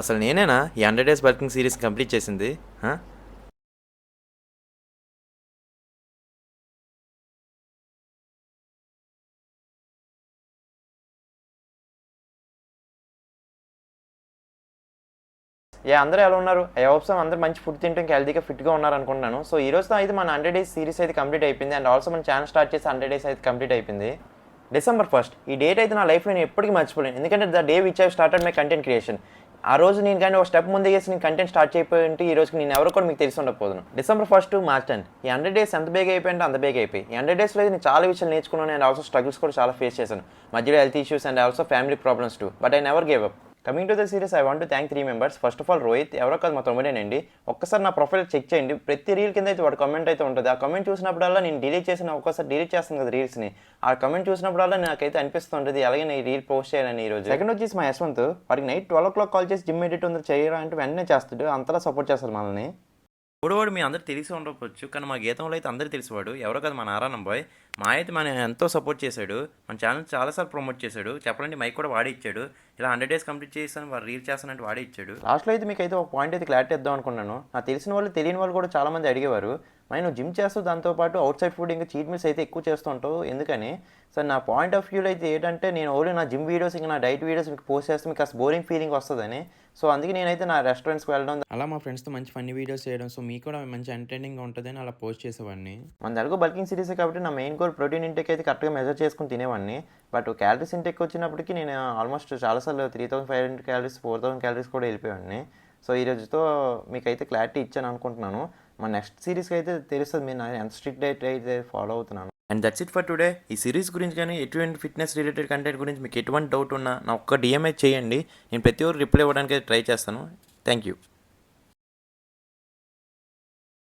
అసలు నేనేనా ఈ 100 డేస్ బల్కింగ్ సిరీస్ కంప్లీట్ చేసింది? అందరూ ఎలా ఉన్నారు? ఐ హోప్ సో అందరూ మంచి ఫుడ్ తింటూ ఇంకా హెల్తీగా ఫిట్గా ఉన్నారు అనుకుంటున్నాను. సో ఈ రోజుతో అయితే మన 100 డేస్ సిరీస్ అయితే కంప్లీట్ అయిపోయింది. అండ్ ఆల్సో మన ఛానల్ స్టార్ట్ చేసి 100 డేస్ అయితే కంప్లీట్ అయిపోయింది. డిసెంబర్ 1 ఈ డేట్ అయితే నా లైఫ్లో నేను ఎప్పటికీ మర్చిపోలేను. ఎందుకంటే the day which I started my content creation. ఆ రోజు నేను కానీ ఒక స్టెప్ ముందు వేసి నేను కంటెంట్ స్టార్ట్ చేయకపోయి ఉంటే ఈ రోజుకి నేను ఎవరు కూడా మీకు తెలిసి ఉండకపోదును. డిసెంబర్ 1 టు మార్చ్ 10 ఈ 100 డేస్ ఎంత బేగా అయిపోయింటే అంత బేగా అయిపోయి. ఈ 100 డేస్లో నేను చాలా విషయాలు నేర్చుకున్నాను అండ్ ఆల్సో స్ట్రగుల్స్ కూడా చాలా ఫేస్ చేశాను. మధ్యలో health issues and also family problems two, but I never gave up. Coming to the series I want to thank 3 members. First of all Rohit, ఎవరో కాదు మా తమ్ముడేనండి. ఒక్కసారి నా ప్రొఫైల్ చెక్ చేయండి, ప్రతి రీల్ కింద అయితే వాడు కమెంట్ అయితే ఉంటుంది. ఆ కమెంట్ చూసినప్పుడల్లా నేను డిలీట్ ఒక్కసారి డిలీట్ చేస్తాను కదా రీల్స్ని, ఆ కమెంట్ చూసినప్పుడల్లా నాకైతే అనిపిస్తుంటుంది అలాగే నేను రీల్ పోస్ట్ చేయాలని. ఈ రోజు సెకండ్ వచ్చేసి మా యశ్వంత్, వాడికి నైట్ 12 o'clock కాల్ చేసి జిమ్ ఎడిట్ ఉంది చేయరా అంటే వెంటనే చేస్తాడు. అంతలా సపోర్ట్ చేస్తారు మనల్ని. మూడోవాడు మీ అందరు తెలిసి ఉండకపోవచ్చు, కానీ మా గీతంలో అయితే అందరూ తెలిసివాడు. ఎవరో కదా మన నారాయణ బాయ్. మా అయితే మన ఎంతో సపోర్ట్ చేశాడు, మన ఛానల్ చాలాసార్లు ప్రమోట్ చేశాడు. చెప్పాలంటే మైక్ కూడా వాడే ఇచ్చాడు. ఇలా 100 డేస్ కంప్లీట్ చేస్తాను వాడు రీల్ చేస్తానంటే వాడే ఇచ్చాడు. లాస్ట్లో అయితే మీకు అయితే ఒక పాయింట్ అయితే క్లారిటీ ఇద్దాం అనుకున్నాను. నాకు తెలిసిన వాళ్ళు తెలియని వాళ్ళు కూడా చాలామంది అడిగేవారు, మరి నువ్వు జిమ్ చేస్తూ దాంతోపాటు అవుట్ సైడ్ ఫుడ్ ఇంకా చీట్ మీల్స్ అయితే ఎక్కువ చేస్తూ ఉంటావు ఎందుకని. సార్ నా పాయింట్ ఆఫ్ వ్యూలో అయితే ఏంటంటే నేను ఓన్లీ నా జిమ్ వీడియోస్ ఇంకా నా డైట్ వీడియోస్ మీకు పోస్ట్ చేస్తే మీకు కాస్త బోరింగ్ ఫీలింగ్ వస్తుందని. సో అందుకే నేనైతే నా రెస్టారెంట్స్కి వెళ్ళడం, అలా మా ఫ్రెండ్స్తో మంచి ఫన్నీ వీడియోస్ చేయడం, సో మీకు కూడా మంచి ఎంటర్టైనింగ్గా ఉంటుందని అలా పోస్ట్ చేసేవాడిని. మన తెలుగు బల్కింగ్ సిరీస్ కాబట్టి నా మెయిన్ గోల్ ప్రోటీన్ ఇంటేక్ అయితే కరెక్ట్గా మెజర్ చేసుకుని తినేవాడిని. బట్ క్యాలరీస్ ఇంటేక్ వచ్చినప్పటికీ నేను ఆల్మోస్ట్ చాలాసార్లు 3500 క్యాలరీస్ 4000 క్యాలరీస్ కూడా వెళ్ళిపోయాడిని. సో ఈ రోజుతో మీకైతే క్లారిటీ ఇచ్చాను అనుకుంటున్నాను. మన నెక్స్ట్ సిరీస్కి అయితే తెలుస్తుంది మీరు ఎంత స్ట్రిక్ట్ డైట్ అయితే ఫాలో అవుతున్నాను. And that's it for today. ఈ సిరీస్ గురించి కానీ ఎటువంటి ఫిట్నెస్ రిలేటెడ్ కంటెంట్ గురించి మీకు ఎటువంటి డౌట్ ఉన్నా నా ఒక్క డిఎంఐ చేయండి, నేను ప్రతి ఒక్కరు రిప్లై ఇవ్వడానికి ట్రై చేస్తాను. Thank you.